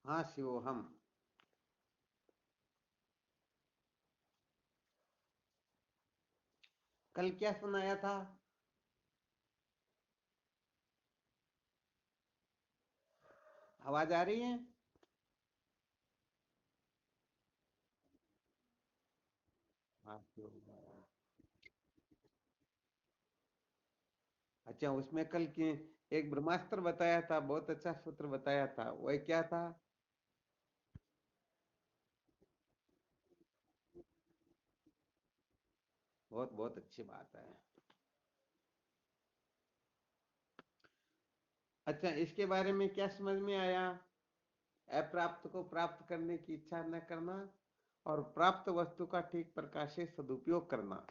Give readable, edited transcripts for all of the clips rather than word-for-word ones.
हाँ शिवोहम। कल क्या सुनाया था? आवाज आ रही है? हाँ शिवोहम। अच्छा, उसमें कल की एक ब्रह्मास्त्र बताया था, बहुत अच्छा सूत्र बताया था, वह क्या था? बहुत बहुत अच्छी बात है। अच्छा, इसके बारे में क्या समझ में आया? अप्राप्त को प्राप्त करने की इच्छा न करना और प्राप्त वस्तु का ठीक प्रकार से सदुपयोग करना।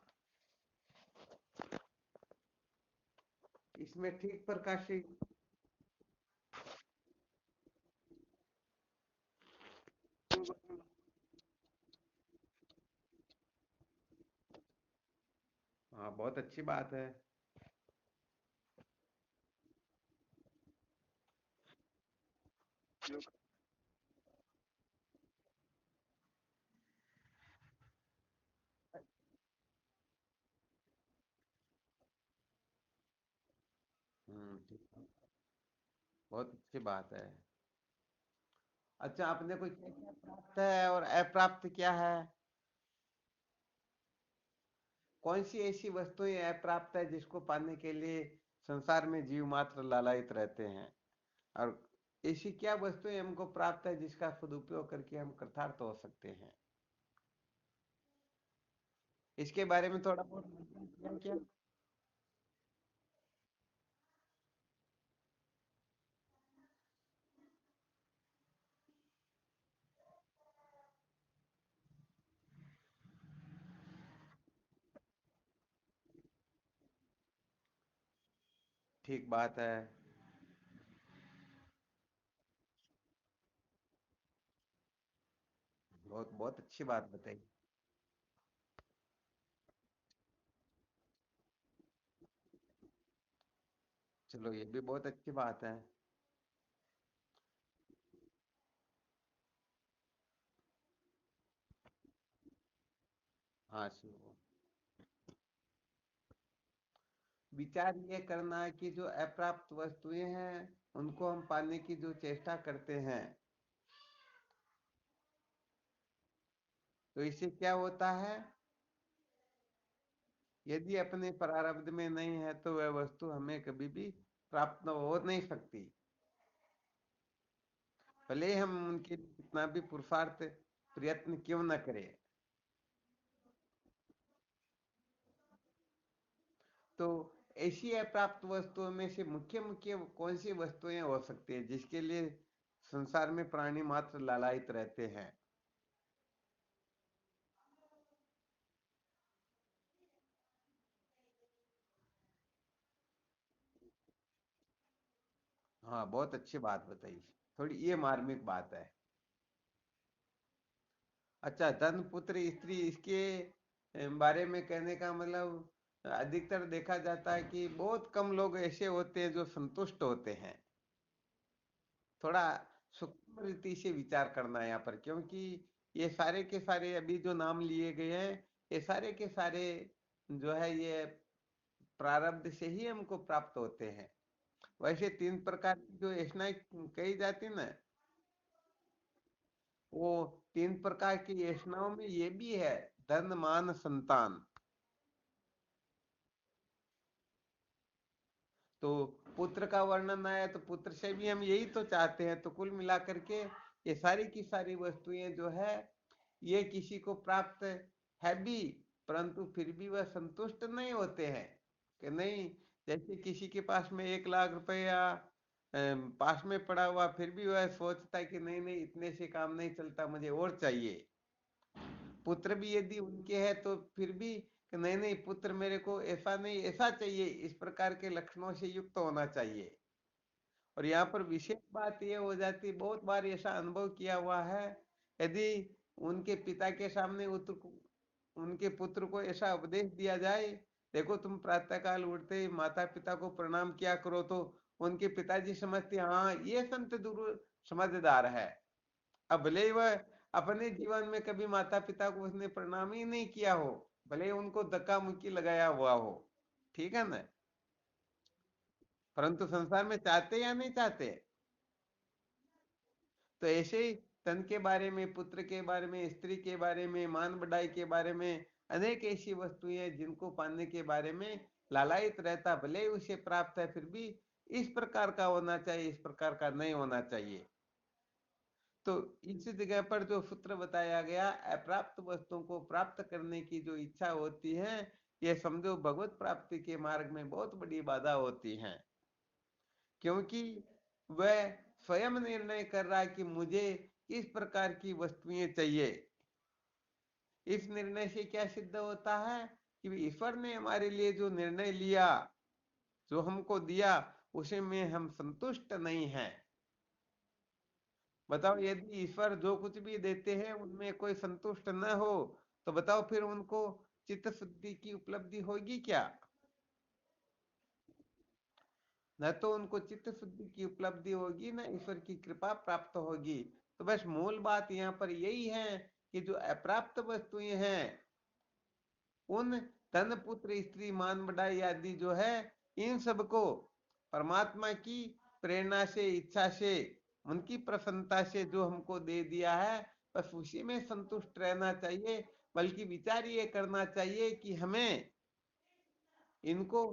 इसमें ठीक प्रकार से। हाँ, बहुत अच्छी बात है। ठीक है। बहुत अच्छी बात है। अच्छा, आपने कोई क्या क्या प्राप्त है और अप्राप्त क्या है? कौन सी ऐसी वस्तुएं अप्राप्त है जिसको पाने के लिए संसार में जीव मात्र लालायित रहते हैं? और ऐसी क्या वस्तुएं हमको प्राप्त है जिसका सदुपयोग करके हम कृतार्थ हो सकते हैं? इसके बारे में थोड़ा बहुत मंथन किया क्या? ठीक बात है। बहुत बहुत अच्छी बात बताई। चलो, ये भी बहुत अच्छी बात है। हाँ शिव। विचार ये करना है कि जो अप्राप्त वस्तुएं हैं उनको हम पाने की जो चेष्टा करते हैं, तो इससे क्या होता है? यदि अपने प्रारब्ध में नहीं है तो वह वस्तु हमें कभी भी प्राप्त हो नहीं सकती, भले ही हम उनके लिए कितना भी पुरुषार्थ प्रयत्न क्यों न करें। तो ऐसी अप्राप्त वस्तुओं में से मुख्य मुख्य कौन सी वस्तुएं हो सकती है जिसके लिए संसार में प्राणी मात्र लालायित रहते हैं? हाँ, बहुत अच्छी बात बताई। थोड़ी ये मार्मिक बात है। अच्छा, धन पुत्र स्त्री इसके बारे में कहने का मतलब, अधिकतर देखा जाता है कि बहुत कम लोग ऐसे होते हैं जो संतुष्ट होते हैं। थोड़ा सूक्ष्म रीति से विचार करना है यहाँ पर, क्योंकि ये सारे के सारे अभी जो नाम लिए गए हैं, ये सारे के सारे जो है ये प्रारब्ध से ही हमको प्राप्त होते हैं। वैसे तीन प्रकार की जो ऐसा कही जाती ना, वो तीन प्रकार की योजनाओं में ये भी है, धन मान संतान। तो पुत्र का वर्णन आया तो पुत्र से भी हम यही तो चाहते हैं, तो कुल मिलाकर के ये सारी की सारी वस्तुएं जो है ये किसी को प्राप्त है भी, परंतु फिर भी वह संतुष्ट नहीं होते हैं। कि नहीं, जैसे किसी के पास में 1 लाख रुपया पास में पड़ा हुआ, फिर भी वह सोचता है कि नहीं नहीं, इतने से काम नहीं चलता, मुझे और चाहिए। पुत्र भी यदि उनके हैं तो फिर भी कि नहीं नहीं, पुत्र मेरे को ऐसा नहीं ऐसा चाहिए, इस प्रकार के लक्षणों से युक्त होना चाहिए। और यहाँ पर विशेष बात यह हो जाती, बहुत बार ऐसा अनुभव किया हुआ है, यदि उनके पिता के सामने उनके पुत्र को ऐसा उपदेश दिया जाए, देखो तुम प्रातःकाल उठते ही माता पिता को प्रणाम किया करो, तो उनके पिताजी समझते हाँ ये संत गुरु समझदार है। अब भले ही वह अपने जीवन में कभी माता पिता को उसने प्रणाम ही नहीं किया हो, भले ही उनको धक्का मुक्की लगाया हुआ हो, ठीक है ना, परंतु संसार में चाहते या नहीं चाहते। तो ऐसे ही तन के बारे में, पुत्र के बारे में, स्त्री के बारे में, मान बढ़ाई के बारे में, अनेक ऐसी वस्तुएं हैं जिनको पाने के बारे में लालायित रहता, भले ही उसे प्राप्त है फिर भी इस प्रकार का होना चाहिए, इस प्रकार का नहीं होना चाहिए। तो इस जगह पर जो सूत्र बताया गया, अप्राप्त वस्तुओं को प्राप्त करने की जो इच्छा होती है, ये समझो भगवत प्राप्ति के मार्ग में बहुत बड़ी बाधा होती है, क्योंकि वह स्वयं निर्णय कर रहा है कि मुझे इस प्रकार की वस्तुएं चाहिए। इस निर्णय से क्या सिद्ध होता है कि ईश्वर ने हमारे लिए जो निर्णय लिया, जो हमको दिया, उसे में हम संतुष्ट नहीं हैं। बताओ, यदि ईश्वर जो कुछ भी देते हैं उनमें कोई संतुष्ट न हो, तो बताओ फिर उनको चित्त शुद्धि की उपलब्धि होगी क्या? न तो उनको चित्त शुद्धि की उपलब्धि होगी, न ईश्वर की कृपा प्राप्त होगी। तो बस मूल बात यहाँ पर यही है कि जो अप्राप्त वस्तुएं हैं, उन धन पुत्र स्त्री मान बढ़ाई आदि जो है, इन सबको परमात्मा की प्रेरणा से, इच्छा से, उनकी प्रसन्नता से जो हमको दे दिया है, बस उसी में संतुष्ट रहना चाहिए। बल्कि विचार ये करना चाहिए कि हमें इनको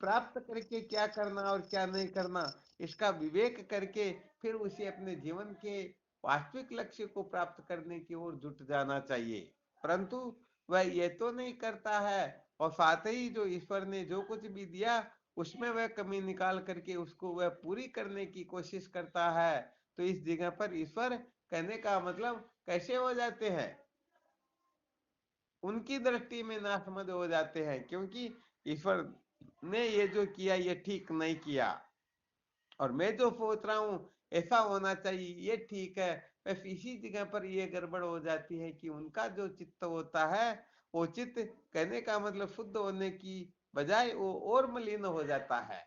प्राप्त करके क्या करना और क्या नहीं करना, इसका विवेक करके फिर उसे अपने जीवन के वास्तविक लक्ष्य को प्राप्त करने की ओर जुट जाना चाहिए। परंतु वह ये तो नहीं करता है, और साथ ही जो ईश्वर ने जो कुछ भी दिया उसमें वह कमी निकाल करके उसको वह पूरी करने की कोशिश करता है। तो इस जगह पर ईश्वर कहने का मतलब कैसे हो जाते हैं, उनकी दृष्टि में नासमझ हो जाते हैं, क्योंकि ईश्वर ने ये जो किया ये ठीक नहीं किया, और मैं जो सोच रहा हूं ऐसा होना चाहिए ये ठीक है। बस इसी जगह पर ये गड़बड़ हो जाती है कि उनका जो चित्त होता है, वो चित्त कहने का मतलब शुद्ध होने की बजाय वो और मलिन हो जाता है।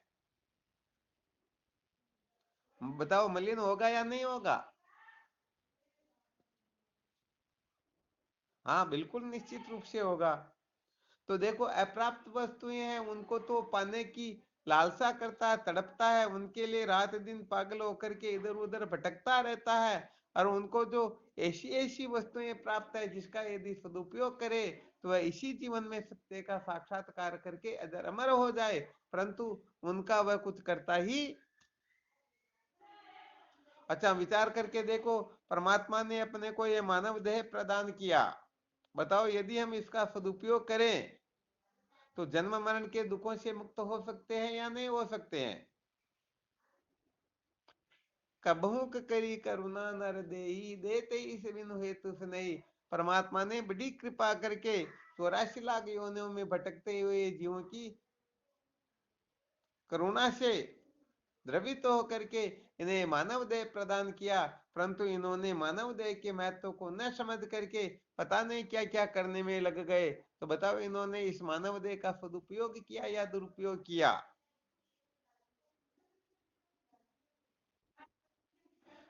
बताओ, मलिन होगा या नहीं होगा? हाँ, बिल्कुल निश्चित रूप से होगा। तो देखो, अप्राप्त वस्तुएं हैं, उनको तो पाने की लालसा करता है, तड़पता है, उनके लिए रात दिन पागल होकर के इधर उधर भटकता रहता है। और उनको जो ऐसी ऐसी वस्तुएं प्राप्त है जिसका यदि सदुपयोग करे तो वह इसी जीवन में सत्य का साक्षात्कार करके अजर अमर हो जाए, परंतु उनका वह कुछ करता ही। अच्छा, विचार करके देखो, परमात्मा ने अपने को ये मानव देह प्रदान किया, बताओ यदि हम इसका सदुपयोग करें तो जन्म मरण के दुखों से मुक्त हो सकते हैं या नहीं हो सकते हैं? कबहू करी करुणा नर देई, देते इस बिनु हेतु नहीं। परमात्मा ने बड़ी कृपा करके 84 लाख योनियों में भटकते हुए जीवों की करुणा से द्रवित होकर के इन्हें मानव देह प्रदान किया, परंतु इन्होंने मानव देह के महत्व को न समझ करके पता नहीं क्या क्या करने में लग गए। तो बताओ, इन्होंने इस मानव देह का सदुपयोग किया या दुरुपयोग किया?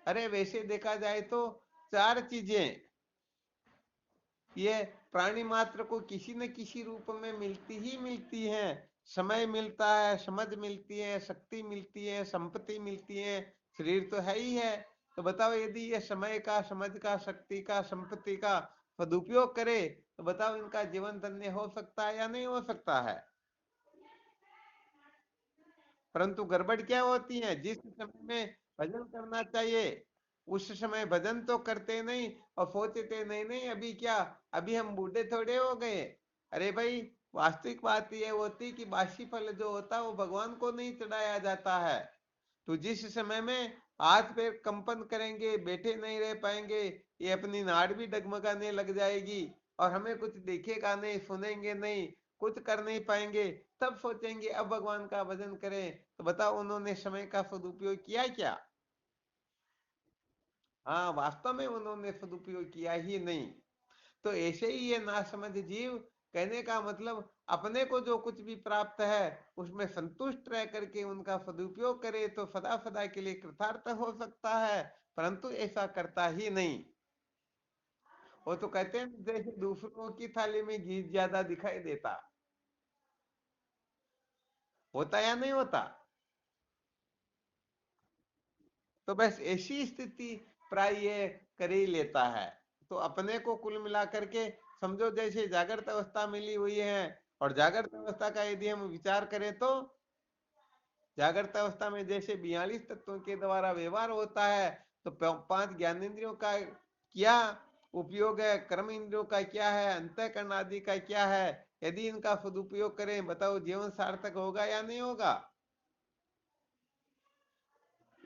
अरे वैसे देखा जाए तो चार चीजें ये प्राणी मात्र को किसी न किसी रूप में मिलती ही मिलती हैं। समय मिलता है, समझ मिलती है, शक्ति मिलती है, संपत्ति मिलती है, शरीर तो है ही है। तो बताओ, यदि ये समय का, समझ का, शक्ति का, संपत्ति का सदुपयोग करे तो बताओ इनका जीवन धन्य हो सकता है या नहीं हो सकता है? परंतु गड़बड़ क्या होती है, जिस समय में भजन करना चाहिए उस समय भजन तो करते नहीं, और सोचते नहीं नहीं अभी क्या, अभी हम बूढ़े थोड़े हो गए। अरे भाई, वास्तविक बात यह होती कि बासी फल जो होता है वो भगवान को नहीं चढ़ाया जाता है। तो जिस समय में हाथ पैर कंपन करेंगे, बैठे नहीं रह पाएंगे, ये अपनी नाड़ भी डगमगाने लग जाएगी, और हमें कुछ दिखेगा नहीं, सुनेंगे नहीं, कुछ कर नहीं पाएंगे, तब सोचेंगे अब भगवान का भजन करें। तो बताओ, उन्होंने समय का सदुपयोग किया क्या? हाँ, वास्तव में उन्होंने सदुपयोग किया ही नहीं। तो ऐसे ही ये नासमझ जीव कहने का मतलब अपने को जो कुछ भी प्राप्त है उसमें संतुष्ट रह करके उनका सदुपयोग करे तो सदा सदा के लिए कृतार्थ हो सकता है, परंतु ऐसा करता ही नहीं। वो तो कहते हैं जैसे दूसरों की थाली में घी ज्यादा दिखाई देता, होता या नहीं होता? तो बस ऐसी स्थिति प्राय ये कर ही लेता है। तो अपने को कुल मिला करके समझो जैसे जागृत अवस्था मिली हुई है, और जागृत अवस्था का यदि हम विचार करें तो जागृत अवस्था में जैसे 42 तत्वों के द्वारा व्यवहार होता है, तो 5 ज्ञानेंद्रियों का क्या उपयोग है, कर्म इंद्रियों का क्या है, अंतःकरण आदि का क्या है, यदि इनका सदुपयोग करें बताओ जीवन सार्थक होगा या नहीं होगा?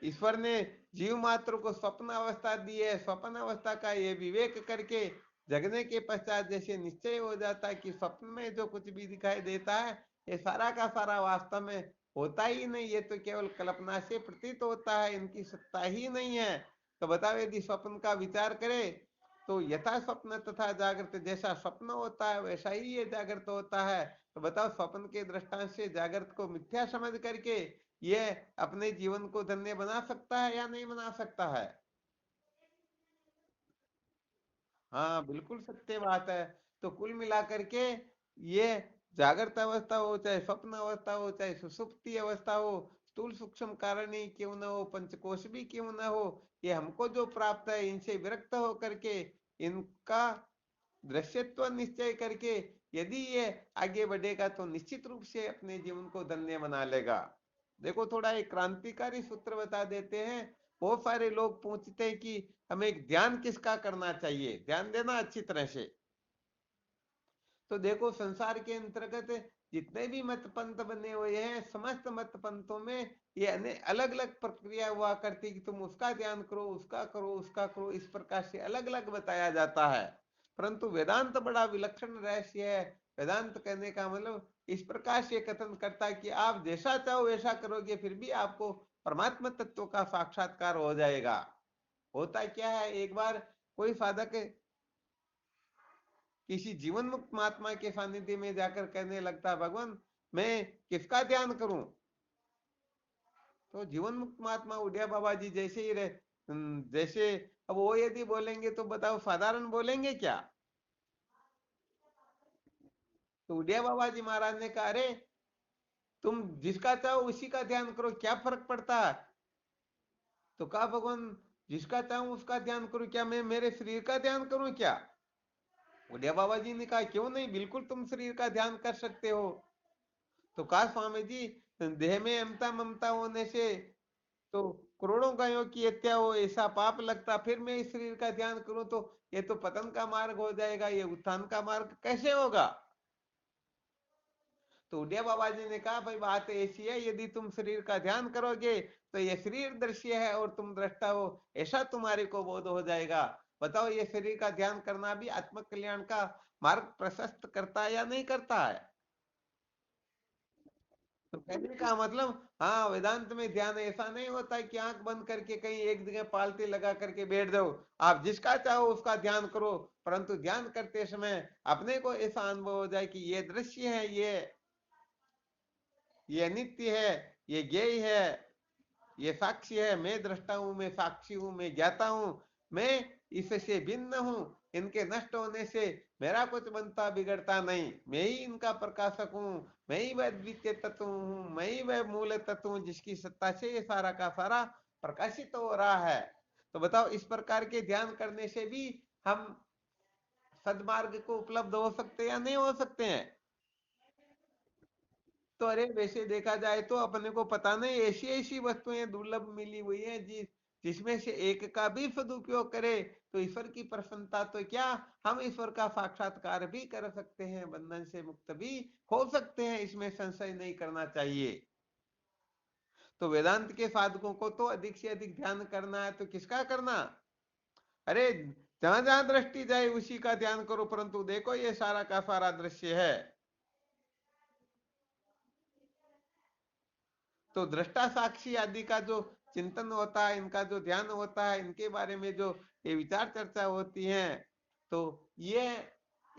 ईश्वर ने जीव मात्र को स्वप्न अवस्था दी है, स्वप्न अवस्था का ये विवेक करके जगने के पश्चात जैसे निश्चय हो जाता है कि स्वप्न में जो कुछ भी दिखाई देता है ये सारा का सारा वास्तव में होता ही नहीं, ये तो केवल कल्पना से प्रतीत होता है, इनकी सत्ता ही नहीं है। तो बताओ यदि स्वप्न का विचार करें तो यथा स्वप्न तथा जागृत, जैसा स्वप्न होता है वैसा ही ये जागृत होता है। तो बताओ स्वप्न के दृष्टांत से जागृत को मिथ्या समझ करके ये अपने जीवन को धन्य बना सकता है या नहीं बना सकता है? हाँ बिल्कुल सत्य बात है। तो कुल मिलाकर के ये जागृत अवस्था हो चाहे स्वप्न अवस्था हो चाहे सुषुप्ति अवस्था हो, स्थूल सूक्ष्म कारण ही क्यों न हो, पंचकोश भी क्यों न हो, ये हमको जो प्राप्त है इनसे विरक्त हो करके इनका दृश्यत्व निश्चय करके यदि ये आगे बढ़ेगा तो निश्चित रूप से अपने जीवन को धन्य बना लेगा। देखो थोड़ा एक क्रांतिकारी सूत्र बता देते हैं। बहुत सारे लोग पूछते हैं कि हमें ध्यान किसका करना चाहिए, ध्यान देना अच्छी तरह से। तो देखो संसार के अंतर्गत जितने भी मत पंथ बने हुए हैं समस्त मत पंथों में ये अलग अलग प्रक्रिया हुआ करती कि तुम उसका ध्यान करो, उसका करो, उसका करो, इस प्रकार से अलग अलग बताया जाता है। परंतु वेदांत बड़ा विलक्षण रहस्य है। वेदांत कहने का मतलब इस प्रकार से कथन करता है कि आप जैसा चाहो वैसा करोगे फिर भी आपको परमात्मा तत्व का साक्षात्कार हो जाएगा। होता क्या है, एक बार कोई साधक किसी जीवन मुक्त महात्मा के सानिध्य में जाकर कहने लगता है भगवान मैं किसका ध्यान करूं? तो जीवन मुक्त महात्मा उड़िया बाबा जी जैसे ही रहे, जैसे अब वो यदि बोलेंगे तो बताओ साधारण बोलेंगे क्या? तो उड़िया बाबा जी महाराज ने कहा अरे तुम जिसका चाहो उसी का ध्यान करो, क्या फर्क पड़ता है? तो कहा भगवान जिसका चाहूं उसका ध्यान करूं, क्या मैं मेरे शरीर का ध्यान करूं क्या? उड़िया बाबा जी ने कहा क्यों नहीं, बिल्कुल तुम शरीर का ध्यान कर सकते हो। तो कहा स्वामी जी देह में अमता ममता होने से तो करोड़ों गायों की हत्या हो ऐसा पाप लगता, फिर मैं इस शरीर का ध्यान करूं तो ये तो पतन का मार्ग हो जाएगा, ये उत्थान का मार्ग कैसे होगा? तो उड़िया बाबा जी ने कहा भाई बात ऐसी है यदि तुम शरीर का ध्यान करोगे तो ये शरीर दृश्य है और तुम दृष्टा हो ऐसा तुम्हारे को बोध हो जाएगा। बताओ ये शरीर का ध्यान करना भी आत्म कल्याण का मार्ग प्रशस्त करता है या नहीं करता है? तो कहने का मतलब हाँ वेदांत में ध्यान ऐसा नहीं होता है कि आंख बंद करके कहीं एक जगह पालती लगा करके बैठ जाओ, आप जिसका चाहो उसका ध्यान करो, परंतु ध्यान करते समय अपने को ऐसा अनुभव हो जाए कि ये दृश्य है, ये नित्य है, ये ज्ञेय है, ये साक्षी है, मैं दृष्टा हूं, मैं साक्षी हूं, मैं ज्ञाता हूं, मैं इससे भिन्न हूं, इनके नष्ट होने से मेरा कुछ बनता बिगड़ता नहीं, मैं ही इनका प्रकाशक हूं, मैं ही वह द्वितीय तत्व हूं, मैं ही वह मूल तत्व हूं जिसकी सत्ता से ये सारा का सारा प्रकाशित हो रहा है। तो बताओ इस प्रकार के ध्यान करने से भी हम सदमार्ग को उपलब्ध हो सकते हैं या नहीं हो सकते हैं? तो अरे वैसे देखा जाए तो अपने को पता नहीं ऐसी ऐसी वस्तुएं दुर्लभ मिली हुई है जिसमें से एक का भी सदुपयोग करे तो ईश्वर की प्रसन्नता तो क्या, हम ईश्वर का साक्षात्कार भी कर सकते हैं, बंधन से मुक्त भी हो सकते हैं, इसमें संशय नहीं करना चाहिए। तो वेदांत के साधकों को तो अधिक से अधिक ध्यान करना है, तो किसका करना? अरे जहां जहां दृष्टि जाए उसी का ध्यान करो, परंतु देखो ये सारा का सारा दृश्य है। तो दृष्टा साक्षी आदि का जो चिंतन होता है, इनका जो ध्यान होता है, इनके बारे में जो ये विचार चर्चा होती है, तो ये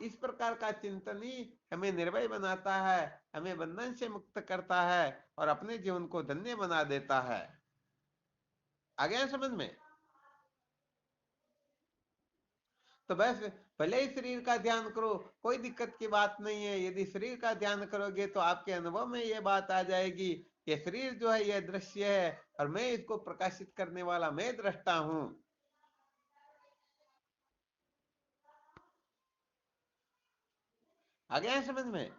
इस प्रकार का चिंतन ही हमें निर्भय बनाता है, हमें बंधन से मुक्त करता है और अपने जीवन को धन्य बना देता है। आ गया समझ में? तो बस भले ही शरीर का ध्यान करो, कोई दिक्कत की बात नहीं है। यदि शरीर का ध्यान करोगे तो आपके अनुभव में ये बात आ जाएगी कि शरीर जो है यह दृश्य है और मैं इसको प्रकाशित करने वाला मैं दृष्टा हूं। आ गया है समझ में?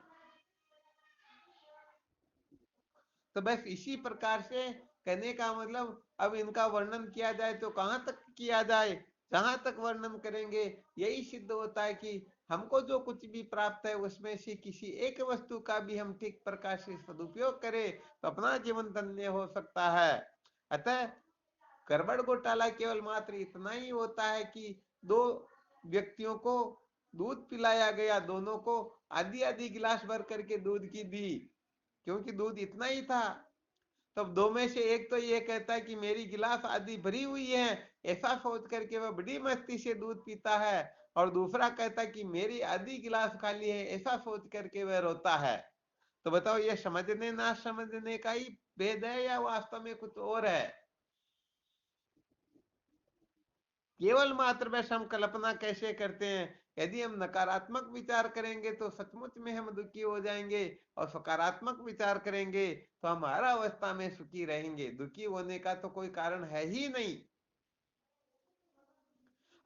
तो बस इसी प्रकार से कहने का मतलब, अब इनका वर्णन किया जाए तो कहां तक किया जाए, जहां तक वर्णन करेंगे यही सिद्ध होता है कि हमको जो कुछ भी प्राप्त है उसमें से किसी एक वस्तु का भी हम ठीक प्रकार से सदुपयोग करें तो अपना जीवन धन्य हो सकता है। अतः गड़बड़ घोटाला केवल मात्र इतना ही होता है कि दो व्यक्तियों को दूध पिलाया गया, दोनों को आधी आधी गिलास भर करके दूध की दी, क्योंकि दूध इतना ही था। तब दो में से एक तो ये कहता है कि मेरी गिलास आधी भरी हुई है, ऐसा सोच करके वह बड़ी मस्ती से दूध पीता है, और दूसरा कहता है कि मेरी आधी गिलास खाली है, ऐसा सोच करके वह रोता है। तो बताओ ये समझने ना समझने का ही भेद है या वास्तव में कुछ और है? केवल मात्र बस हम कल्पना कैसे करते हैं। यदि हम नकारात्मक विचार करेंगे तो सचमुच में हम दुखी हो जाएंगे, और सकारात्मक विचार करेंगे तो हम हर अवस्था में सुखी रहेंगे। दुखी होने का तो कोई कारण है ही नहीं।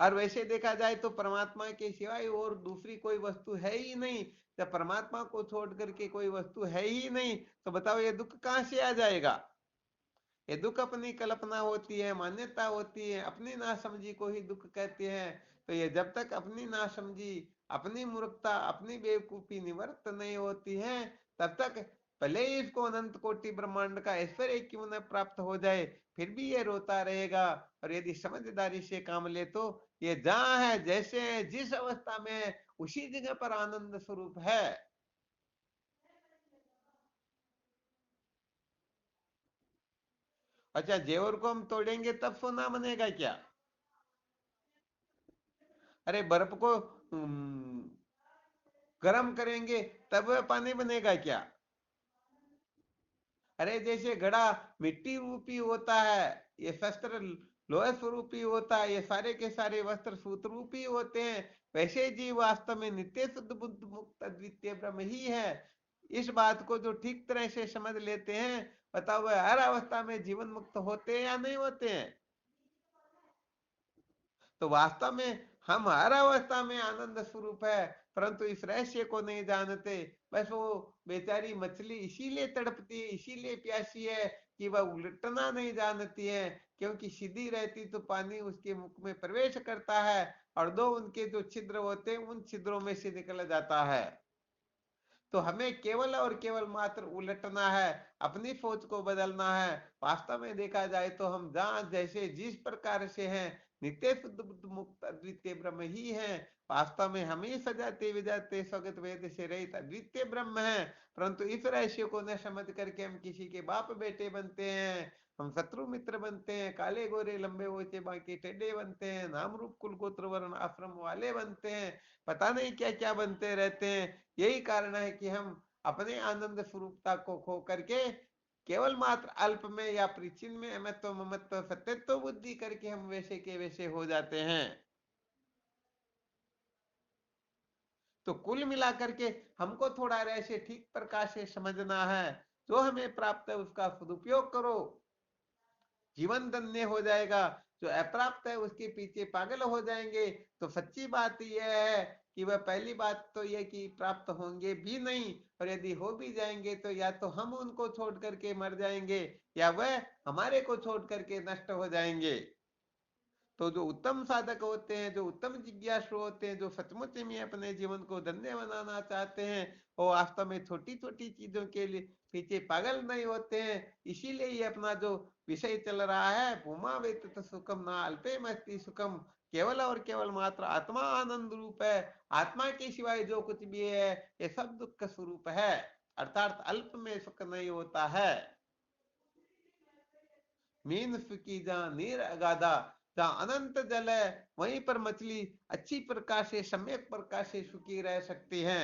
और वैसे देखा जाए तो परमात्मा के सिवाय और दूसरी कोई वस्तु है ही नहीं। जब परमात्मा को छोड़ करके कोई वस्तु है ही नहीं तो बताओ ये दुख कहां से आ जाएगा? ये दुख अपनी कल्पना होती है, मान्यता होती है, अपनी नासमझी को ही दुख कहते हैं। तो ये जब तक अपनी नासमझी, अपनी मूर्खता, अपनी बेवकूफी निवृत्त नहीं होती है, तब तक भले ही इसको अनंत कोटि ब्रह्मांड का ऐश्वर्य क्यों न प्राप्त हो जाए, फिर भी ये रोता रहेगा। और यदि समझदारी से काम ले तो ये जहां है, जैसे है, जिस अवस्था में है, उसी जगह पर आनंद स्वरूप है। अच्छा, जेवर को हम तोड़ेंगे तब सोना बनेगा क्या? अरे बर्फ को गर्म करेंगे तब वह पानी बनेगा क्या? अरे जैसे घड़ा मिट्टी रूपी होता है, ये शस्त्र लोह स्वरूपी होता है, ये सारे के सारे वस्त्र सूत रूपी होते हैं, वैसे जीव वास्तव में नित्य शुद्ध बुद्ध मुक्त अद्वितीय ब्रह्म ही है। इस बात को जो ठीक तरह से समझ लेते हैं, बताओ वह हर अवस्था में जीवन मुक्त होते हैं या नहीं होते हैं? तो वास्तव में हम हर अवस्था में आनंद स्वरूप है, परंतु इस रहस्य को नहीं जानते। बस वो बेचारी मछली इसीलिए तड़पती है, इसीलिए प्यासी है कि वह उलटना नहीं जानती है, क्योंकि सीधी रहती तो पानी उसके मुख में प्रवेश करता है और दो उनके जो छिद्र होते हैं उन छिद्रों में से निकल जाता है। तो हमें केवल और केवल मात्र उलटना है, अपनी सोच को बदलना है। वास्तव में देखा जाए तो हम जहां जैसे जिस प्रकार से हैं, नित्य शुद्ध बुद्ध मुक्त अद्वितीय ब्रह्म ही है। वास्तव में हम ही सजाते विजाते स्वगत वेद से रहित अद्वितीय ब्रह्म है, परंतु इस रहस्य को न समझ करके हम किसी के बाप बेटे बनते हैं, हम शत्रु मित्र बनते हैं, काले गोरे लंबे ऊंचे बाकी टेढ़े बनते हैं, नाम रूप कुल गोत्र वर्ण आश्रम वाले बनते हैं, पता नहीं क्या क्या बनते रहते हैं। यही कारण है कि हम अपने आनंद स्वरूपता को खो करके केवल मात्र अल्प में या परिचिन में अमत्व ममत्व सत्यत्व बुद्धि करके हम वैसे के वैसे हो जाते हैं। तो कुल मिलाकर के हमको थोड़ा ऐसे ठीक प्रकार से समझना है, जो हमें प्राप्त है उसका सदुपयोग करो, जीवन धन्य हो जाएगा। जो अप्राप्त है उसके पीछे पागल हो जाएंगे। तो सच्ची बात यह है कि वह पहली बात तो यह कि प्राप्त होंगे भी नहीं, और यदि हो भी जाएंगे तो या तो हम उनको छोड़ करके मर जाएंगे या वह हमारे को छोड़ करके नष्ट हो जाएंगे। तो जो उत्तम साधक होते हैं, जो उत्तम जिज्ञासु होते हैं, जो सचमुच में अपने जीवन को धन्य बनाना चाहते हैं, वो वास्तव में छोटी छोटी चीजों के लिए पीछे पागल नहीं होते हैं। इसीलिए ये अपना जो विषय चल रहा है, भूमा वेत सुखम ना अल्पे मस्ती सुखम, केवल और केवल मात्र आत्मा आनंद रूप है। आत्मा के सिवाय जो कुछ भी है ये सब दुख स्वरूप है, अर्थात अल्प में सुख नहीं होता है। मीन सुखी जा नीर अगाधा, जहाँ अनंत जल है वहीं पर मछली अच्छी प्रकार से सम्यक प्रकार से सुखी रह सकती है।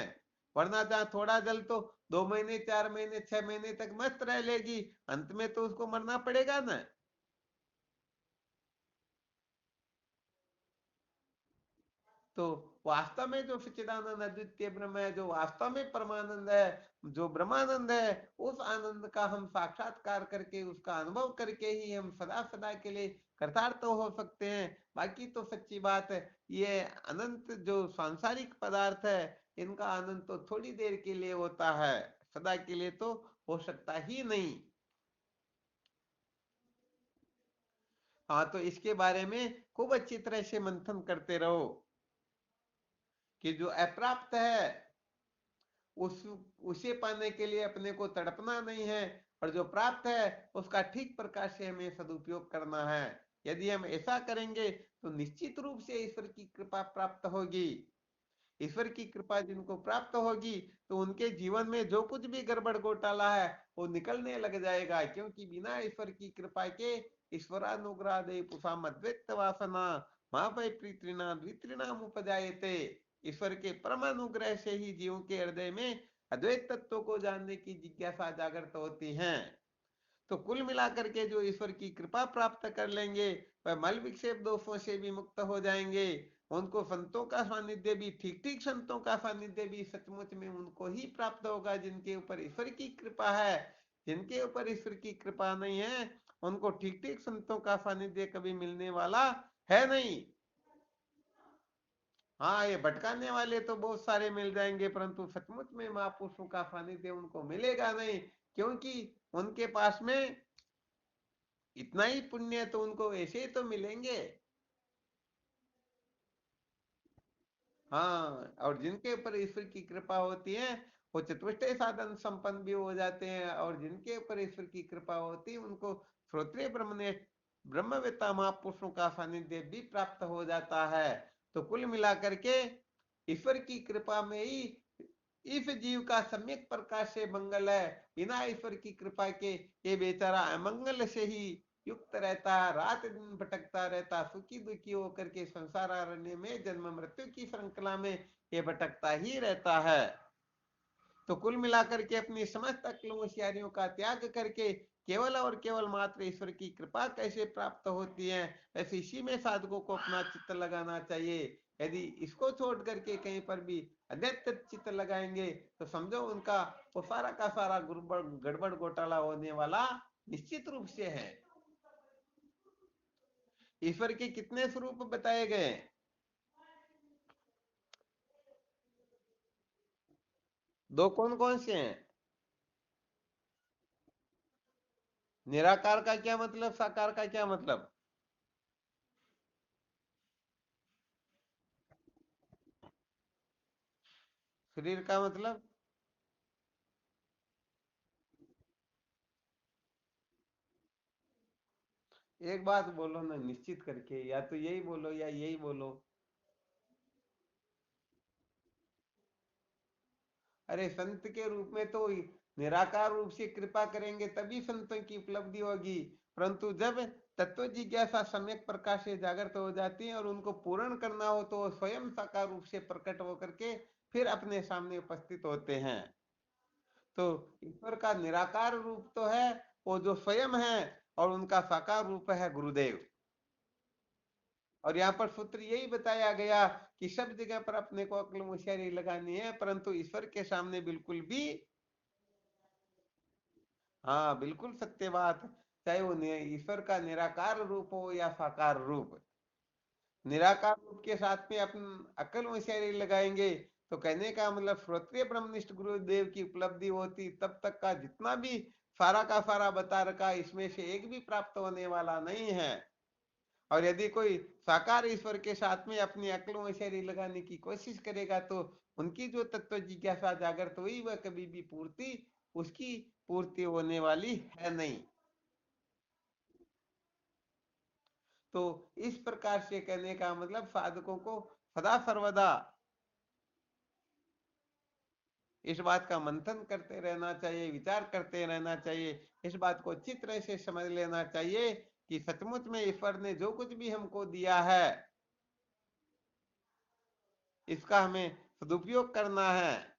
वरना जहाँ थोड़ा जल तो 2 महीने 4 महीने 6 महीने तक मस्त रह लेगी, अंत में तो उसको मरना पड़ेगा ना। तो वास्तव में जो सच्चिदानंद अद्वितीय ब्रह्म है, जो वास्तव में परमानंद है, जो ब्रह्मानंद है, उस आनंद का हम साक्षात्कार करके उसका अनुभव करके ही हम सदा सदा के लिए कृतार्थ हो सकते हैं। बाकी तो सच्ची बात है, ये अनंत जो सांसारिक पदार्थ है इनका आनंद तो थोड़ी देर के लिए होता है, सदा के लिए तो हो सकता ही नहीं। हाँ, तो इसके बारे में खूब अच्छी तरह से मंथन करते रहो कि जो अप्राप्त है उस उसे पाने के लिए अपने को तड़पना नहीं है, और जो प्राप्त है उसका ठीक प्रकार से हमें सदुपयोग करना है। यदि हम ऐसा करेंगे तो निश्चित रूप से ईश्वर की कृपा प्राप्त होगी। ईश्वर की कृपा जिनको प्राप्त होगी तो उनके जीवन में जो कुछ भी गड़बड़ घोटाला है वो निकलने लग जाएगा, क्योंकि बिना ईश्वर की कृपा के ईश्वरानुग्रह दे पुषाम अद्वैत वासना महाभय प्रीतृणा द्वितृणाम उपजायते। ईश्वर के परम अनुग्रह से ही जीवों के हृदय में अद्वैत तत्व को जानने की जिज्ञासा जागृत होती है। तो कुल मिलाकर के जो ईश्वर की कृपा प्राप्त कर लेंगे वह मल विक्षेप दोषों से भी मुक्त हो जाएंगे। उनको संतों का सानिध्य भी, ठीक ठीक संतों का सानिध्य भी सचमुच में उनको ही प्राप्त होगा जिनके ऊपर ईश्वर की कृपा है। जिनके ऊपर ईश्वर की कृपा नहीं है उनको ठीक ठीक संतों का सानिध्य कभी मिलने वाला है नहीं। हाँ, ये भटकाने वाले तो बहुत सारे मिल जाएंगे, परंतु सचमुच में महापुरुषों का सानिध्य उनको मिलेगा नहीं, क्योंकि उनके पास में इतना ही पुण्य है तो उनको ऐसे ही तो मिलेंगे। हाँ, और जिनके ऊपर ईश्वर की कृपा होती है वो चतुष्टय साधन संपन्न भी हो जाते हैं, और जिनके ऊपर ईश्वर की कृपा होती है उनको श्रोत्रिय ब्रह्मनिष्ठ ब्रह्मवेत्ता महापुरुषों का सानिध्य भी प्राप्त हो जाता है। तो कुल मिलाकर के ईश्वर की कृपा में ही इस जीव का सम्यक प्रकार से मंगल है। बिना ईश्वर की कृपा के ये बेचारा अमंगल से ही युक्त रहता है, रात दिन भटकता रहता, सुखी दुखी होकर के संसार अरण्य में जन्म मृत्यु की श्रृंखला में ये भटकता ही रहता है। तो कुल मिलाकर के अपनी समस्त अक्ल होशियारियों का त्याग करके केवल और केवल मात्र ईश्वर की कृपा कैसे प्राप्त होती है, ऐसे इसी में साधकों को अपना चित्त लगाना चाहिए। यदि इसको छोड़ करके कहीं पर भी अन्यत्र चित्त लगाएंगे तो समझो उनका वो सारा का सारा गड़बड़ घोटाला होने वाला निश्चित रूप से है। ईश्वर के कितने स्वरूप बताए गए? दो कौन कौन से हैं? निराकार का क्या मतलब, साकार का क्या मतलब? शरीर का मतलब? एक बात बोलो ना निश्चित करके, या तो यही बोलो या यही बोलो। अरे संत के रूप में तो निराकार रूप से कृपा करेंगे तभी संतों की उपलब्धि होगी, परंतु जब तत्व जिज्ञासा सम्यक प्रकाश से जागृत हो जाती है और उनको पूर्ण करना हो तो वो स्वयं साकार रूप से प्रकट होकर के फिर अपने सामने उपस्थित होते हैं। तो ईश्वर का निराकार रूप तो है वो जो स्वयं है, और उनका साकार रूप है गुरुदेव। और यहाँ पर सूत्र यही बताया गया कि सब जगह पर अपने को अक्ल होशियारी लगानी है, परंतु ईश्वर के सामने बिल्कुल भी। हाँ, बिल्कुल सत्य बात। चाहे वो ईश्वर का निराकार रूप हो या साकार रूप, निराकार रूप के साथ में अपन अक्ल होशियारी लगाएंगे तो कहने का मतलब श्रोत्रिय ब्रह्मनिष्ठ गुरुदेव की उपलब्धि होती, तब तक का जितना भी सारा का सारा बता रखा इसमें से एक भी प्राप्त होने वाला नहीं है। और यदि कोई साकार ईश्वर के साथ में अपनी अक्लों में शरीर लगाने की कोशिश करेगा तो उनकी जो तत्व जिज्ञासा जागृत हुई वह कभी भी पूर्ति उसकी पूर्ति होने वाली है नहीं। तो इस प्रकार से कहने का मतलब साधकों को सदा सर्वदा इस बात का मंथन करते रहना चाहिए, विचार करते रहना चाहिए, इस बात को अच्छी तरह से समझ लेना चाहिए कि सचमुच में ईश्वर ने जो कुछ भी हमको दिया है इसका हमें सदुपयोग करना है।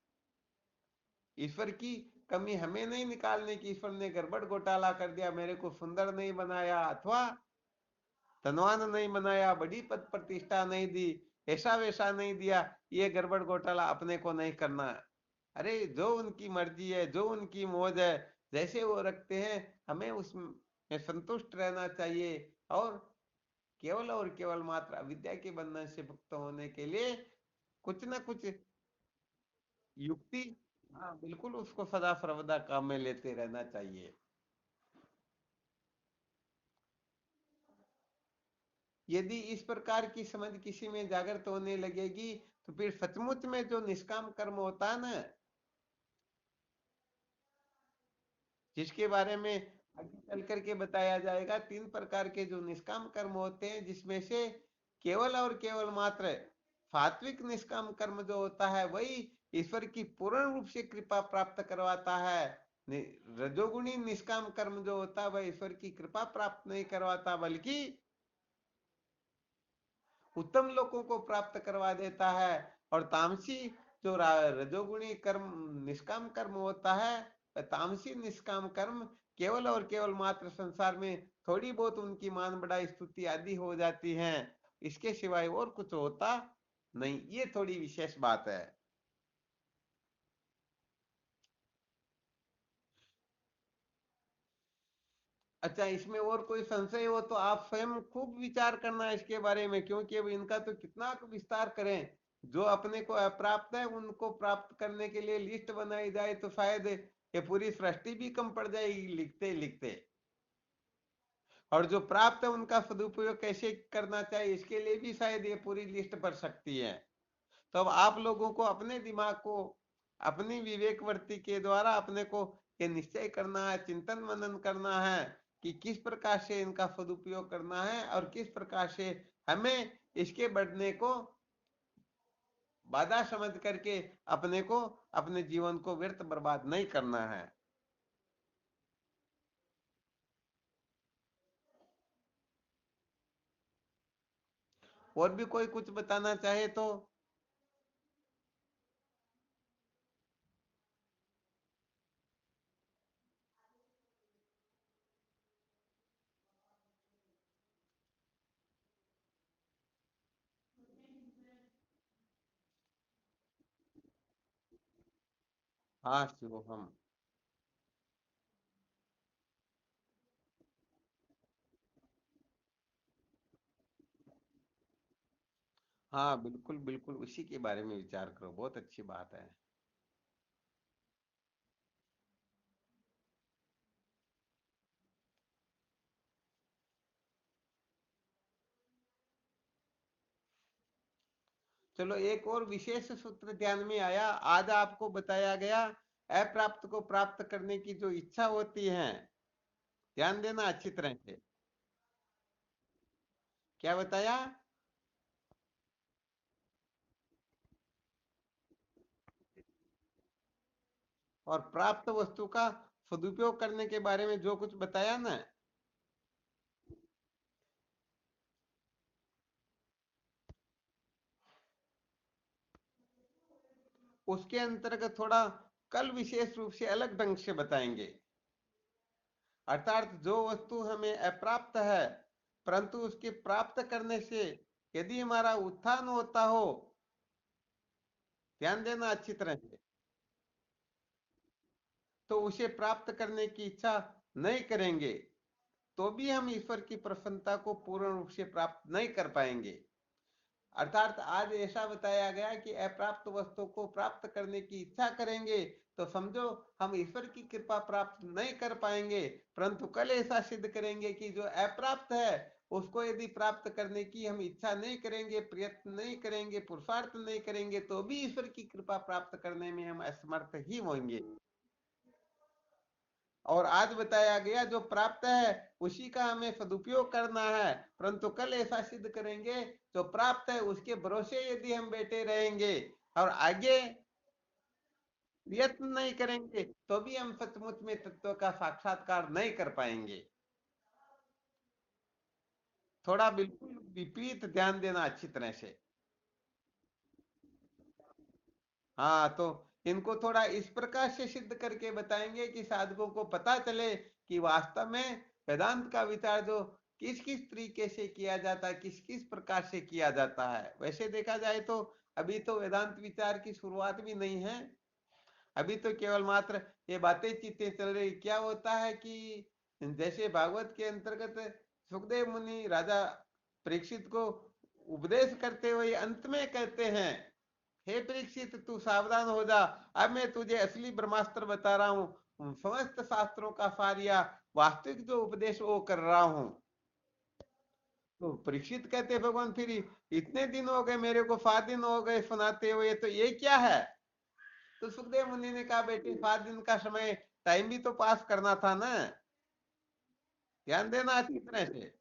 ईश्वर की कमी हमें नहीं निकालने की, ईश्वर ने गड़बड़ घोटाला कर दिया, मेरे को सुंदर नहीं बनाया अथवा धनवान नहीं बनाया, बड़ी पद प्रतिष्ठा नहीं दी, ऐसा वैसा नहीं दिया, ये गड़बड़ घोटाला अपने को नहीं करना। अरे जो उनकी मर्जी है, जो उनकी मौज है, जैसे वो रखते हैं हमें उसमें संतुष्ट रहना चाहिए। और केवल मात्र अविद्या के बंधन से मुक्त होने के लिए कुछ ना कुछ युक्ति, हाँ बिल्कुल, उसको सदा सर्वदा काम में लेते रहना चाहिए। यदि इस प्रकार की समझ किसी में जागृत होने लगेगी तो फिर सचमुच में जो निष्काम कर्म होता है ना, जिसके बारे में आगे चल करके बताया जाएगा, 3 प्रकार के जो निष्काम कर्म होते हैं, जिसमें से केवल और केवल मात्र सात्विक निष्काम कर्म जो होता है वही ईश्वर की पूर्ण रूप से कृपा प्राप्त करवाता है। रजोगुणी निष्काम कर्म जो होता है वह ईश्वर की कृपा प्राप्त नहीं करवाता, बल्कि उत्तम लोगों को प्राप्त करवा देता है। और तामसी जो रजोगुणी कर्म निष्काम कर्म होता है, तामसी निष्काम कर्म केवल और केवल मात्र संसार में थोड़ी बहुत उनकी मान बढ़ाई स्तुति आदि हो जाती हैं, इसके सिवाय और कुछ होता नहीं। ये थोड़ी विशेष बात है। अच्छा, इसमें और कोई संशय हो तो आप स्वयं खूब विचार करना इसके बारे में, क्योंकि अब इनका तो कितना विस्तार करें। जो अपने को अप्राप्त है उनको प्राप्त करने के लिए लिस्ट बनाई जाए तो शायद ये पूरी सृष्टि भी कम पड़ जाएगी लिखते लिखते। और जो प्राप्त है उनका सदुपयोग कैसे करना चाहिए इसके लिए भी शायद ये पूरी लिस्ट बढ़ सकती है। तो अब आप लोगों को अपने दिमाग को अपनी विवेकवर्ती के द्वारा अपने को ये निश्चय करना है, चिंतन मनन करना है कि किस प्रकार से इनका सदुपयोग करना है और किस प्रकार से हमें इसके बढ़ने को बाधा समझ करके अपने को अपने जीवन को व्यर्थ बर्बाद नहीं करना है। और भी कोई कुछ बताना चाहे तो। हाँ शिव हम। हाँ बिल्कुल बिल्कुल, उसी के बारे में विचार करो, बहुत अच्छी बात है। चलो एक और विशेष सूत्र ध्यान में आया, आज आपको बताया गया अप्राप्त को प्राप्त करने की जो इच्छा होती है, ध्यान देना अच्छी तरह से। क्या बताया? और प्राप्त वस्तु का सदुपयोग करने के बारे में जो कुछ बताया ना, उसके अंतर्गत थोड़ा कल विशेष रूप से अलग ढंग से बताएंगे। अर्थात जो वस्तु हमें अप्राप्त है परंतु उसके प्राप्त करने से यदि हमारा उत्थान होता हो, ध्यान देना अच्छी तरह से, तो उसे प्राप्त करने की इच्छा नहीं करेंगे तो भी हम ईश्वर की प्रसन्नता को पूर्ण रूप से प्राप्त नहीं कर पाएंगे। अर्थात आज ऐसा बताया गया कि अप्राप्त वस्तु को प्राप्त करने की इच्छा करेंगे तो समझो हम ईश्वर की कृपा प्राप्त नहीं कर पाएंगे, परंतु कल ऐसा सिद्ध करेंगे कि जो अप्राप्त है उसको यदि प्राप्त करने की हम इच्छा नहीं करेंगे, प्रयत्न नहीं करेंगे, पुरुषार्थ नहीं करेंगे तो भी ईश्वर की कृपा प्राप्त करने में हम असमर्थ ही होंगे। और आज बताया गया जो प्राप्त है उसी का हमें सदुपयोग करना है, परंतु कल ऐसा सिद्ध करेंगे जो प्राप्त है उसके भरोसे यदि हम बैठे रहेंगे और आगे प्रयत्न नहीं करेंगे तो भी हम सचमुच में तत्व का साक्षात्कार नहीं कर पाएंगे। थोड़ा बिल्कुल विपरीत ध्यान देना अच्छी तरह से। हाँ, तो इनको थोड़ा इस प्रकार से सिद्ध करके बताएंगे कि साधकों को पता चले कि वास्तव में वेदांत का विचार जो किस किस तरीके से किया जाता है, किस किस प्रकार से किया जाता है। वैसे देखा जाए तो अभी तो वेदांत विचार की शुरुआत भी नहीं है। अभी तो केवल मात्र ये बातें चीतें चल रही। क्या होता है कि जैसे भागवत के अंतर्गत सुखदेव मुनि राजा परीक्षित को उपदेश करते हुए अंत में कहते हैं, हे परीक्षित तू सावधान हो जा, अब मैं तुझे असली ब्रह्मास्त्र बता रहा हूँ, समस्त शास्त्रों का सार या वास्तविक जो उपदेश वो कर रहा हूँ। तो परीक्षित कहते भगवान फिर इतने दिन हो गए मेरे को, 7 दिन हो गए सुनाते हुए, तो ये क्या है? तो सुखदेव मुनि ने कहा बेटी 7 दिन का समय, टाइम भी तो पास करना था ना, ध्यान देना अच्छी तरह से।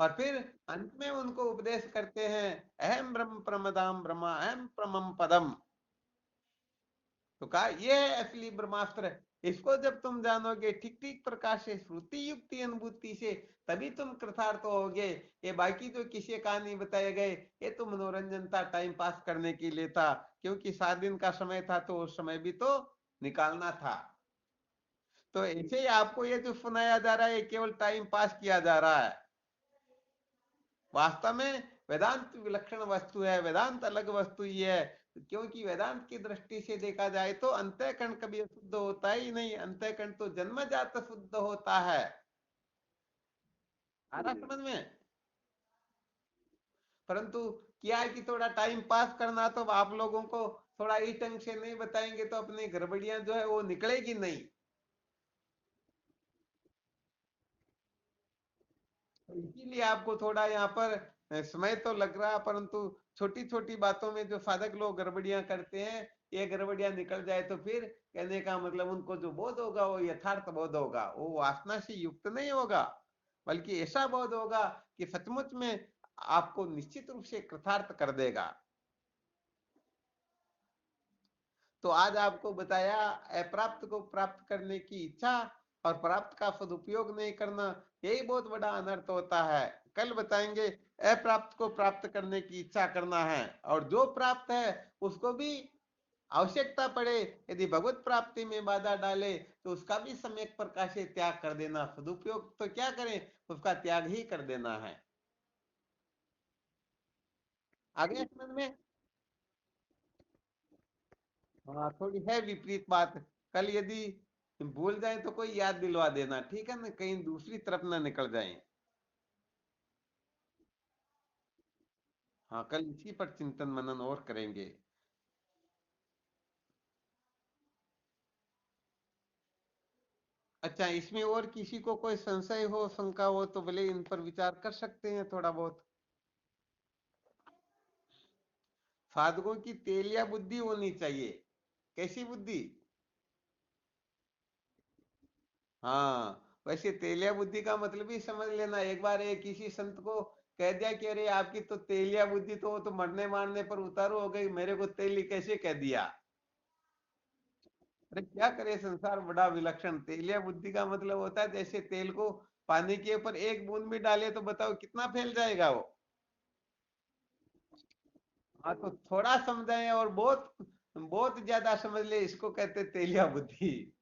और फिर अंत में उनको उपदेश करते हैं, अहम ब्रह्म प्रमदाम ब्रह्मा अहम परमम पदम। तो कहा ये है असली ब्रह्मास्त्र। इसको जब तुम जानोगे ठीक ठीक प्रकार से श्रुति युक्ति अनुभूति से, तभी तुम कृतार्थ होगे। ये बाकी जो किसी कहानी बताए गए, ये तो मनोरंजन था, टाइम पास करने के लिए था, क्योंकि 7 दिन का समय था तो उस समय भी तो निकालना था। तो ऐसे ही आपको ये जो सुनाया जा रहा है, ये केवल टाइम पास किया जा रहा है। वास्तव में वेदांत विलक्षण वस्तु है, वेदांत अलग वस्तु ही है। क्योंकि वेदांत की दृष्टि से देखा जाए तो अंतःकरण कभी शुद्ध होता ही नहीं, अंतःकरण तो जन्मजात शुद्ध होता है। आ रहा समझ में? परंतु क्या है कि थोड़ा टाइम पास करना, तो आप लोगों को थोड़ा इस ढंग से नहीं बताएंगे तो अपनी गड़बड़ियां जो है वो निकलेगी नहीं। तो इसीलिए आपको थोड़ा यहाँ पर समय तो लग रहा है, परंतु छोटी छोटी बातों में जो साधक लोग गड़बड़ियां करते हैं, ये गड़बड़ियां निकल जाए तो फिर कहने का मतलब उनको जो बोध होगा वो यथार्थ बोध होगा, वो वासना से युक्त नहीं होगा, बल्कि ऐसा बोध होगा कि सचमुच में आपको निश्चित रूप से कृतार्थ कर देगा। तो आज आपको बताया अप्राप्त को प्राप्त करने की इच्छा और प्राप्त का सदुपयोग नहीं करना, यही बहुत बड़ा अनर्थ होता है। कल बताएंगे अप्राप्त को प्राप्त करने की इच्छा करना है, और जो प्राप्त है उसको भी आवश्यकता पड़े यदि भगवत प्राप्ति में बाधा डाले तो उसका भी सम्यक प्रकार से त्याग कर देना। सदुपयोग तो क्या करें, उसका त्याग ही कर देना है। आगे समझ में? हाँ, थोड़ी है विपरीत बात। कल यदि भूल जाए तो कोई याद दिलवा देना, ठीक है ना, कहीं दूसरी तरफ ना निकल जाए। हाँ, कल इसी पर चिंतन मनन और करेंगे। अच्छा, इसमें और किसी को कोई संशय हो, शंका हो तो भले इन पर विचार कर सकते हैं थोड़ा बहुत। साधकों की तेलिया बुद्धि होनी चाहिए। कैसी बुद्धि? हाँ, वैसे तेलिया बुद्धि का मतलब ही समझ लेना। एक बार एक किसी संत को कह दिया कि अरे आपकी तो तेलिया बुद्धि, तो वो तो मरने मारने पर उतारू हो गई, मेरे को तेली कैसे कह दिया। अरे क्या करे, संसार बड़ा विलक्षण। तेलिया बुद्धि का मतलब होता है जैसे तेल को पानी के ऊपर एक बूंद भी डाले तो बताओ कितना फैल जाएगा वो। हाँ, तो थोड़ा समझाएं और बहुत बहुत ज्यादा समझ ले, इसको कहते तेलिया बुद्धि।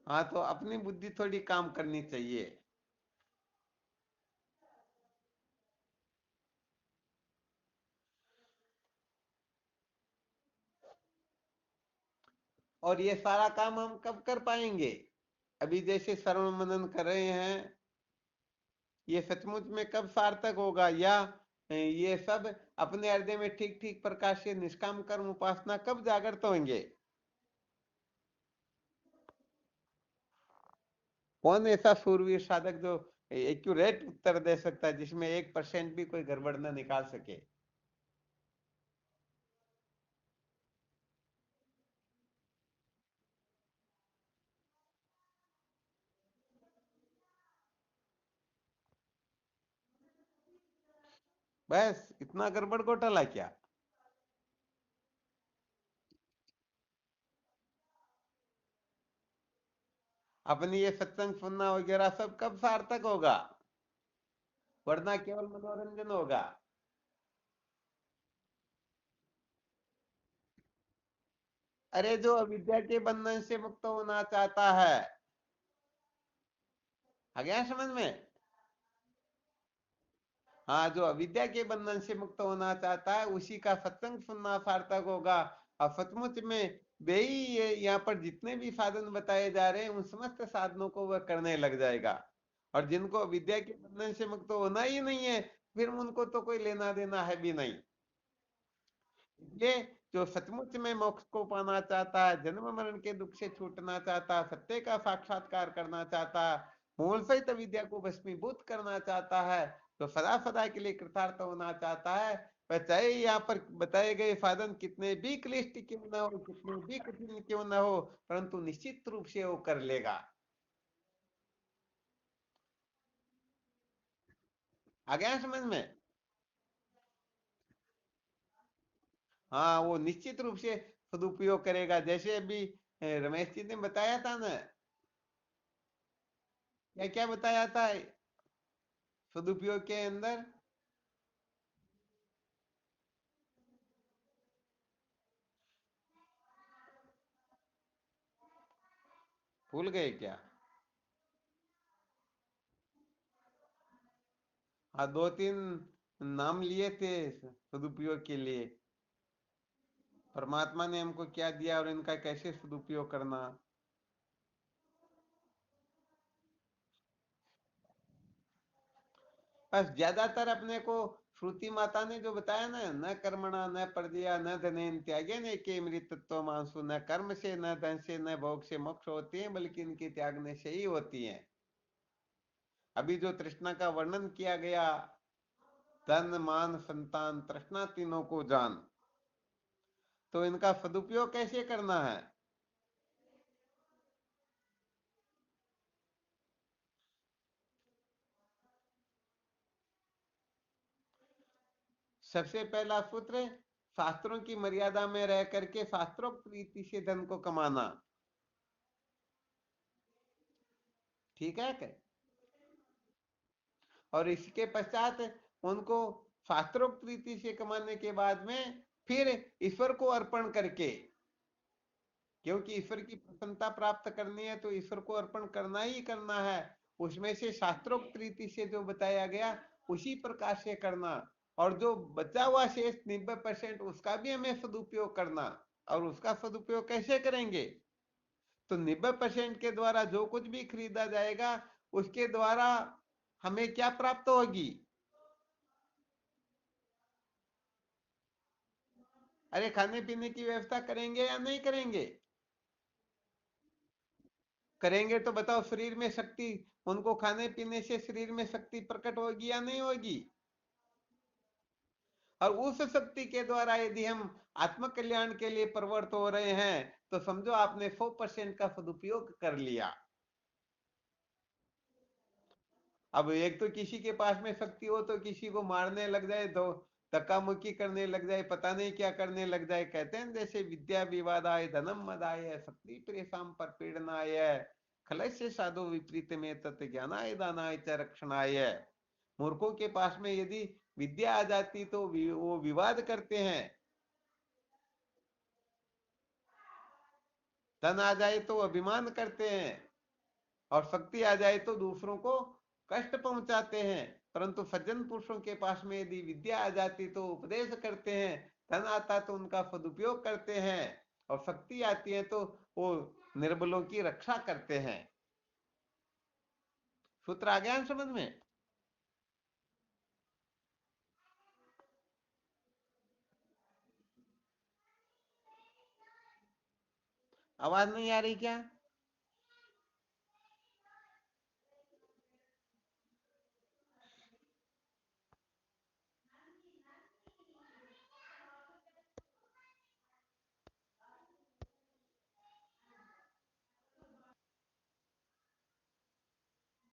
हाँ, तो अपनी बुद्धि थोड़ी काम करनी चाहिए। और ये सारा काम हम कब कर पाएंगे? अभी जैसे श्रवण मनन कर रहे हैं, ये सचमुच में कब सार्थक होगा, या ये सब अपने हृदय में ठीक ठीक प्रकार से निष्काम कर्म उपासना कब जागृत होंगे? कौन ऐसा सूरवीर साधक जो एक्यूरेट उत्तर दे सकता है, जिसमें 1% भी कोई गड़बड़ न निकाल सके? बस इतना गड़बड़ घोटाला क्या? अपनी ये सत्संग सुनना वगैरह सब कब सार्थक होगा? वरना केवल मनोरंजन होगा। अरे जो अविद्या के बंधन से मुक्त होना चाहता है, आ गया समझ में? हाँ, जो अविद्या के बंधन से मुक्त होना चाहता है उसी का सत्संग सुनना सार्थक होगा। और सचमुच में वे ही ये यहाँ पर जितने भी साधन बताए जा रहे हैं उन समस्त साधनों को वह करने लग जाएगा। और जिनको अविद्या के बंधन से मुक्त होना ही नहीं है, फिर उनको तो कोई लेना देना है भी नहीं। इसलिए जो सचमुच में मोक्ष को पाना चाहता है, जन्म मरण के दुख से छूटना चाहता है, सत्य का साक्षात्कार करना चाहता है, मूल सहित विद्या को भस्मीभूत करना चाहता है, तो सदा सदा के लिए कृतार्थ होना चाहता है, वह चाहे यहाँ पर बताए गए साधन कितने भी क्लिष्ट क्यों ना हो, कितने भी कठिन क्यों ना हो, परंतु निश्चित रूप से वो कर लेगा। आ गया समझ में? हाँ, वो निश्चित रूप से सदुपयोग करेगा। जैसे अभी रमेश जी ने बताया था ना, क्या क्या बताया था सदुपयोग के अंदर? भूल गए क्या? हाँ, दो तीन नाम लिए थे सदुपयोग के लिए। परमात्मा ने हमको क्या दिया और इनका कैसे सदुपयोग करना। बस ज्यादातर अपने को श्रुति माता ने जो बताया ना, न कर्मणा न प्रजया न धनेन त्यागे न के मृतत्व मांसु, न कर्म से न धन से न भोग से मोक्ष होती है, बल्कि इनके त्यागने से ही होती है। अभी जो तृष्णा का वर्णन किया गया, धन मान संतान तृष्णा तीनों को जान, तो इनका सदुपयोग कैसे करना है? सबसे पहला सूत्र, शास्त्रों की मर्यादा में रह करके शास्त्रोक्त रीति से धन को कमाना। ठीक है क्या? और इसके पश्चात उनको शास्त्रोक्त रीति से कमाने के बाद में फिर ईश्वर को अर्पण करके, क्योंकि ईश्वर की प्रसन्नता प्राप्त करनी है तो ईश्वर को अर्पण करना ही करना है। उसमें से शास्त्रोक्त रीति से जो बताया गया उसी प्रकार से करना। और जो बचा हुआ शेष 90% उसका भी हमें सदुपयोग करना। और उसका सदुपयोग कैसे करेंगे? तो 90% के द्वारा जो कुछ भी खरीदा जाएगा उसके द्वारा हमें क्या प्राप्त होगी? अरे, खाने पीने की व्यवस्था करेंगे या नहीं करेंगे? करेंगे तो बताओ, शरीर में शक्ति, उनको खाने पीने से शरीर में शक्ति प्रकट होगी या नहीं होगी? और उस शक्ति के द्वारा यदि हम आत्म कल्याण के लिए प्रवृत्त हो रहे हैं तो समझो आपने 100% का सदुपयोग कर लिया। अब एक तो किसी के पास में शक्ति हो तो किसी को मारने लग जाए, तो धक्का मुक्की करने लग जाए, पता नहीं क्या करने लग जाए। कहते हैं जैसे विद्या विवादाय धनम मदाय शक्ति प्रेषाम पर पीड़नाय खलस्य साधु विपरीत में तत् ज्ञानाय दानाय च रक्षणाय। मूर्खों के पास में यदि विद्या आ जाती तो वो विवाद करते हैं, धन आ जाए तो अभिमान करते हैं, और शक्ति आ जाए तो दूसरों को कष्ट पहुंचाते हैं। परंतु सज्जन पुरुषों के पास में यदि विद्या आ जाती तो उपदेश करते हैं, धन आता तो उनका सदुपयोग करते हैं, और शक्ति आती है तो वो निर्बलों की रक्षा करते हैं। सूत्र आ गया समझ में? आवाज नहीं आ रही क्या?